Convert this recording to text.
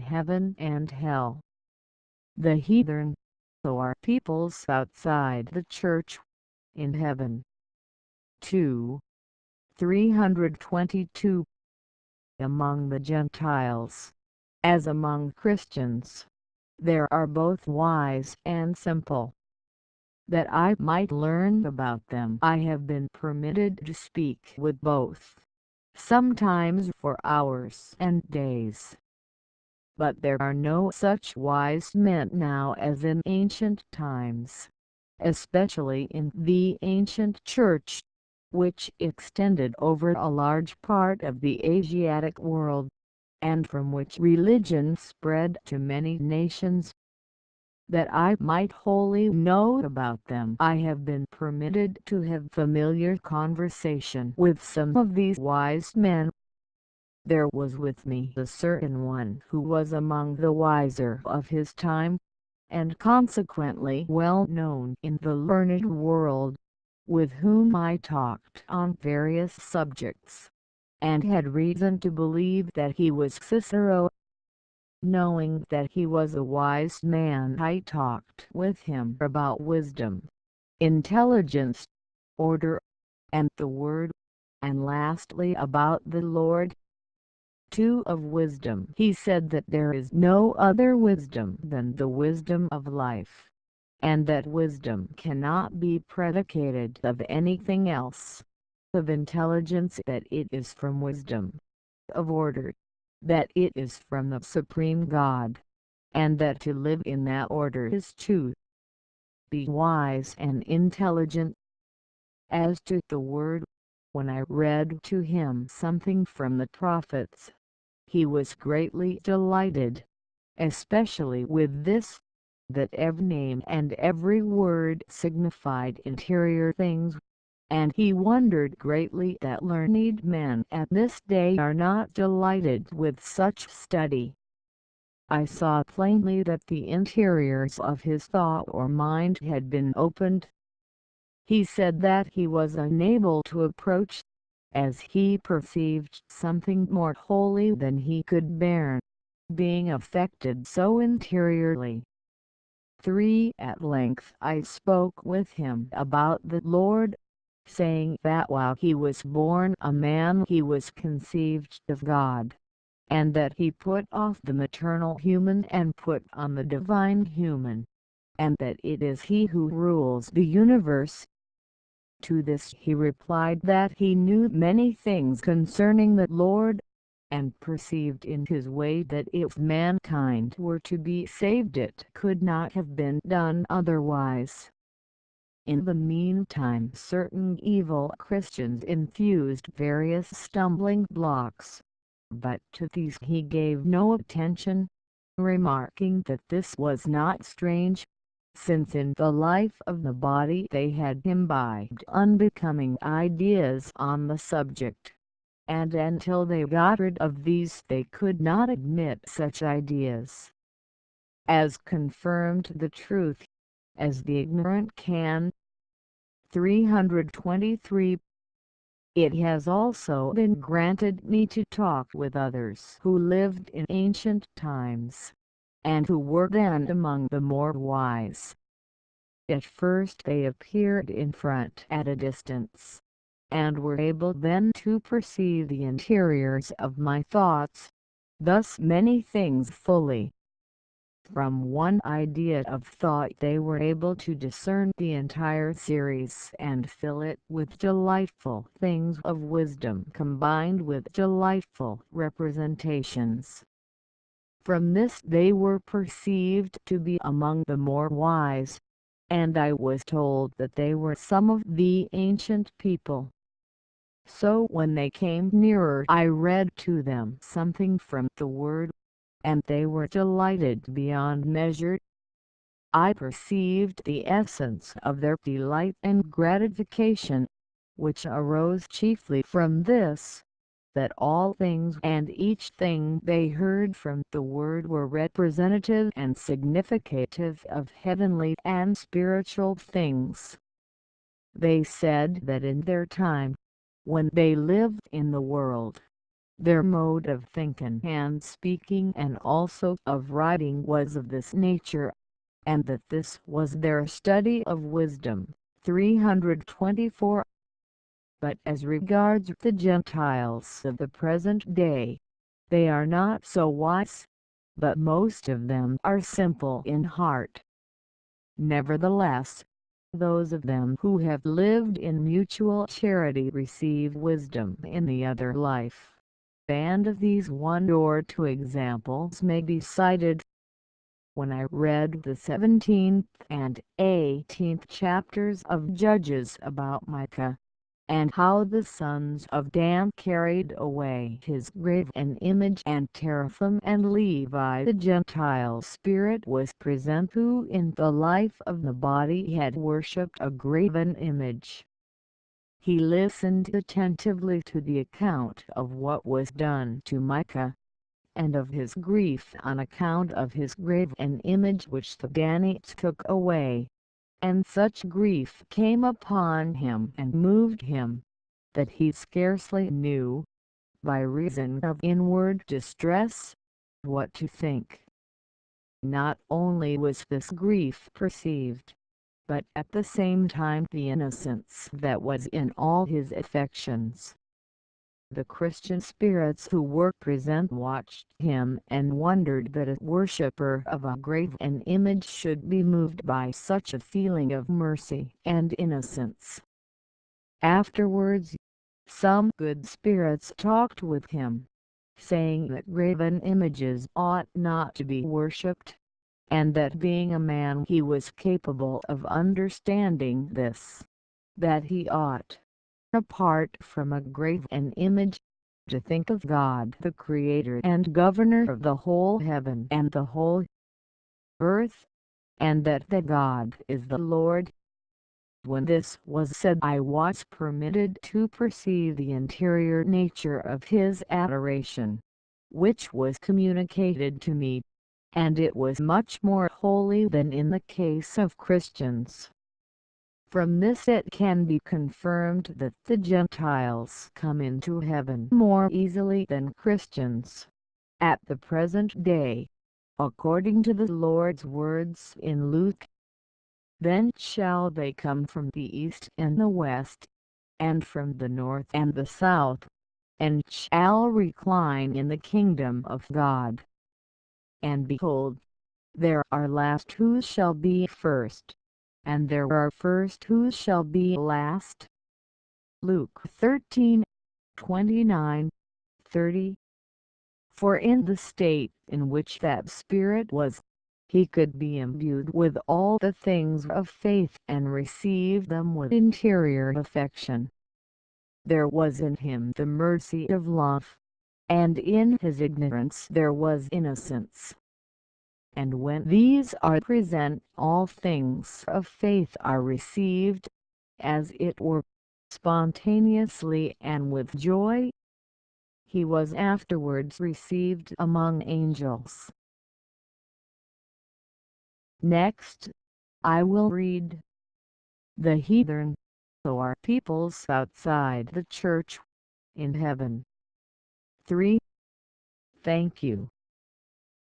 heaven and hell. The heathen, so are peoples outside the church, in heaven. 2. 322. Among the Gentiles, as among Christians, there are both wise and simple. That I might learn about them, I have been permitted to speak with both, sometimes for hours and days. But there are no such wise men now as in ancient times, especially in the ancient church, which extended over a large part of the Asiatic world, and from which religion spread to many nations. That I might wholly know about them, I have been permitted to have familiar conversation with some of these wise men. There was with me a certain one who was among the wiser of his time, and consequently well known in the learned world, with whom I talked on various subjects, and had reason to believe that he was Cicero. Knowing that he was a wise man, I talked with him about wisdom, intelligence, order, and the Word, and lastly about the Lord. 2. Of wisdom, he said that there is no other wisdom than the wisdom of life, and that wisdom cannot be predicated of anything else. Of intelligence, that it is from wisdom. Of order, that it is from the supreme God, and that to live in that order is to be wise and intelligent. As to the Word, when I read to him something from the prophets, he was greatly delighted, especially with this, that every name and every word signified interior things, and he wondered greatly that learned men at this day are not delighted with such study. I saw plainly that the interiors of his thought or mind had been opened. He said that he was unable to approach, as he perceived something more holy than he could bear, being affected so interiorly. 3. At length I spoke with him about the Lord, saying that while he was born a man he was conceived of God, and that he put off the maternal human and put on the divine human, and that it is he who rules the universe. To this he replied that he knew many things concerning the Lord, and perceived in his way that if mankind were to be saved it could not have been done otherwise. In the meantime certain evil Christians infused various stumbling blocks, but to these he gave no attention, remarking that this was not strange, since in the life of the body they had imbibed unbecoming ideas on the subject, and until they got rid of these they could not admit such ideas as confirmed the truth, as the ignorant can. 323. It has also been granted me to talk with others who lived in ancient times, and who were then among the more wise. At first they appeared in front at a distance, and were able then to perceive the interiors of my thoughts, thus many things fully. From one idea of thought they were able to discern the entire series and fill it with delightful things of wisdom combined with delightful representations. From this they were perceived to be among the more wise, and I was told that they were some of the ancient people. So when they came nearer I read to them something from the Word, and they were delighted beyond measure. I perceived the essence of their delight and gratification, which arose chiefly from this, that all things and each thing they heard from the Word were representative and significative of heavenly and spiritual things. They said that in their time, when they lived in the world, Their mode of thinking and speaking and also of writing was of this nature, and that this was their study of wisdom. 324. But as regards the Gentiles of the present day, they are not so wise, but most of them are simple in heart. Nevertheless, those of them who have lived in mutual charity receive wisdom in the other life, and of these one or two examples may be cited. When I read the 17th and 18th chapters of Judges about Micah, and how the sons of Dan carried away his graven image, and Teraphim and Levi the Gentile spirit was present who in the life of the body had worshipped a graven image. He listened attentively to the account of what was done to Micah, and of his grief on account of his graven image which the Danites took away. And such grief came upon him and moved him, that he scarcely knew, by reason of inward distress, what to think. Not only was this grief perceived, but at the same time the innocence that was in all his affections. The Christian spirits who were present watched him and wondered that a worshipper of a graven image should be moved by such a feeling of mercy and innocence. Afterwards, some good spirits talked with him, saying that graven images ought not to be worshipped, and that being a man he was capable of understanding this, that he ought, apart from a graven image, to think of God the Creator and Governor of the whole heaven and the whole earth, and that God is the Lord. When this was said, I was permitted to perceive the interior nature of his adoration, which was communicated to me, and it was much more holy than in the case of Christians. From this it can be confirmed that the Gentiles come into heaven more easily than Christians, at the present day, according to the Lord's words in Luke. Then shall they come from the east and the west, and from the north and the south, and shall recline in the kingdom of God. And behold, there are last who shall be first, and there are first who shall be last. Luke 13:29, 30. For in the state in which that spirit was, he could be imbued with all the things of faith and receive them with interior affection. There was in him the mercy of love, and in his ignorance there was innocence. And when these are present, all things of faith are received, as it were, spontaneously and with joy. He was afterwards received among angels. Next, I will read the heathen, who are peoples outside the church, in heaven. 3. Thank you.